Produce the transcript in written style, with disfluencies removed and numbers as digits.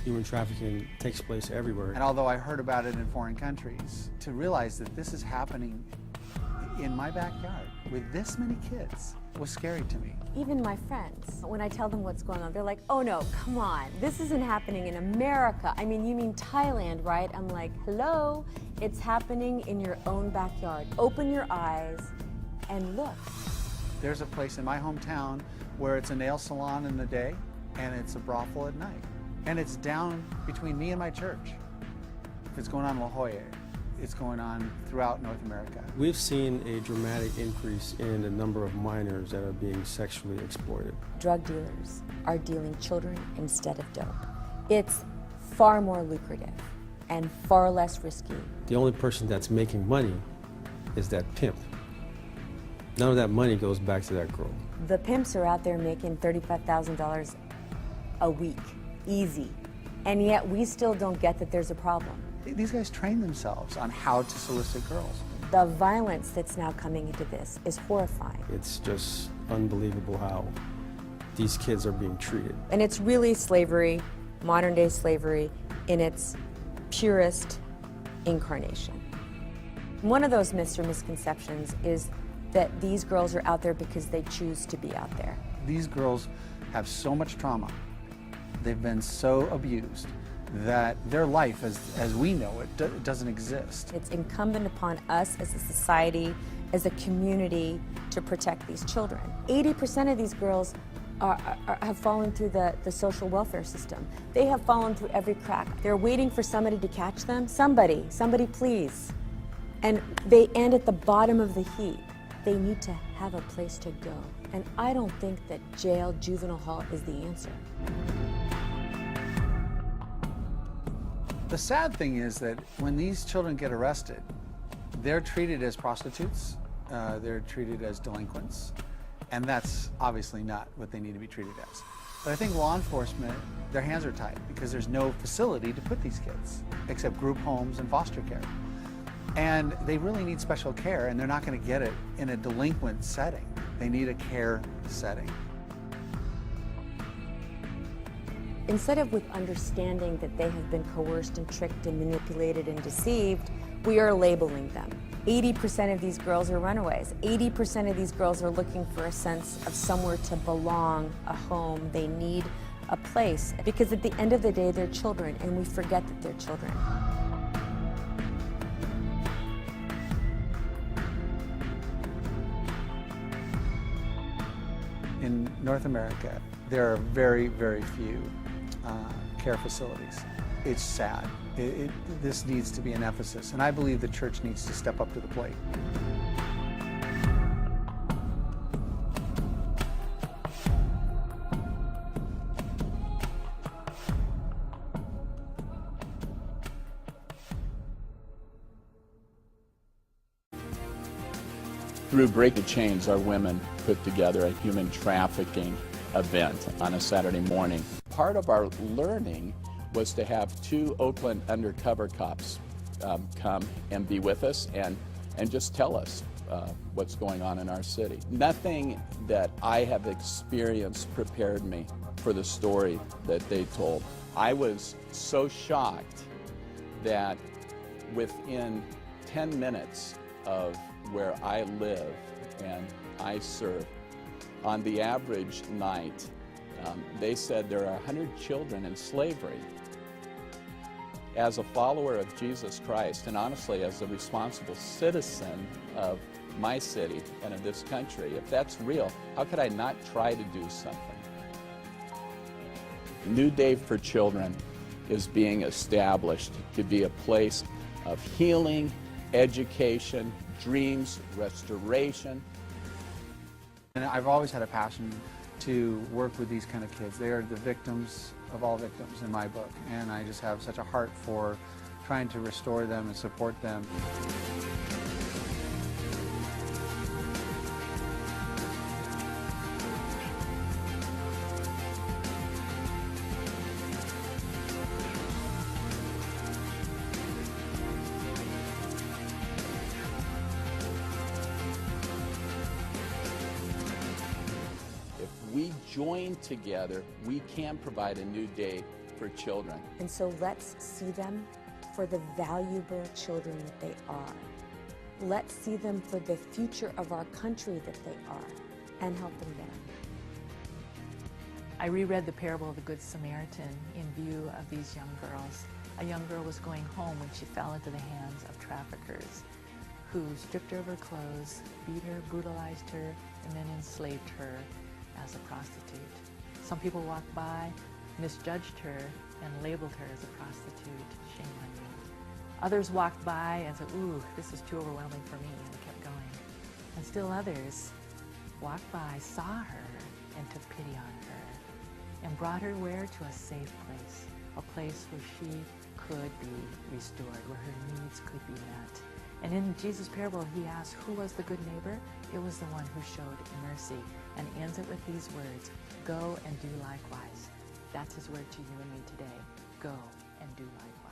Human trafficking takes place everywhere. And although I heard about it in foreign countries, to realize that this is happening in my backyard with this many kids was scary to me. Even my friends, when I tell them what's going on, they're like, oh no, come on, this isn't happening in America. I mean, you mean Thailand, right? I'm like, hello, it's happening in your own backyard. Open your eyes and look. There's a place in my hometown where it's a nail salon in the day and it's a brothel at night. And it's down between me and my church. If it's going on in La Jolla, it's going on throughout North America. We've seen a dramatic increase in the number of minors that are being sexually exploited. Drug dealers are dealing children instead of dope. It's far more lucrative and far less risky. The only person that's making money is that pimp. None of that money goes back to that girl. The pimps are out there making $35,000 a week, easy. And yet we still don't get that there's a problem. These guys train themselves on how to solicit girls. The violence that's now coming into this is horrifying. It's just unbelievable how these kids are being treated. And it's really slavery, modern day slavery, in its purest incarnation. One of those myths or misconceptions is that these girls are out there because they choose to be out there. These girls have so much trauma. They've been so abused that their life as we know it doesn't exist. It's incumbent upon us as a society, as a community, to protect these children. 80% of these girls have fallen through the social welfare system. They have fallen through every crack. They're waiting for somebody to catch them. Somebody please. And they end at the bottom of the heap. They need to have a place to go. And I don't think that jail, juvenile hall is the answer. The sad thing is that when these children get arrested, they're treated as prostitutes, they're treated as delinquents, and that's obviously not what they need to be treated as. But I think law enforcement, their hands are tied because there's no facility to put these kids, except group homes and foster care. And they really need special care, and they're not going to get it in a delinquent setting. They need a care setting. Instead of with understanding that they have been coerced and tricked and manipulated and deceived, we are labeling them. 80% of these girls are runaways. 80% of these girls are looking for a sense of somewhere to belong, a home. They need a place. Because at the end of the day, they're children, and we forget that they're children. In North America, there are very, very few care facilities. It's sad. This needs to be an emphasis, and I believe the church needs to step up to the plate. Through Break the Chains, our women put together a human trafficking event on a Saturday morning. Part of our learning was to have 2 Oakland undercover cops come and be with us and just tell us what's going on in our city. Nothing that I have experienced prepared me for the story that they told. I was so shocked that within 10 minutes of where I live and I serve, on the average night, they said there are 100 children in slavery. As a follower of Jesus Christ, and honestly as a responsible citizen of my city and of this country, if that's real, how could I not try to do something? New Day for Children is being established to be a place of healing, education, dreams, restoration. And I've always had a passion to work with these kind of kids. They are the victims of all victims in my book, and I just have such a heart for trying to restore them and support them. We join together, we can provide a new day for children. And so let's see them for the valuable children that they are. Let's see them for the future of our country that they are, and help them get them. I reread the parable of the Good Samaritan in view of these young girls. A young girl was going home when she fell into the hands of traffickers who stripped her of her clothes, beat her, brutalized her, and then enslaved her as a prostitute. Some people walked by, misjudged her, and labeled her as a prostitute. Shame on you. Others walked by and said, ooh, this is too overwhelming for me, and kept going. And still others walked by, saw her, and took pity on her, and brought her where? To a safe place, a place where she could be restored, where her needs could be met. And in Jesus' parable, he asked, who was the good neighbor? It was the one who showed mercy, and ends it with these words, go and do likewise. That's his word to you and me today. Go and do likewise.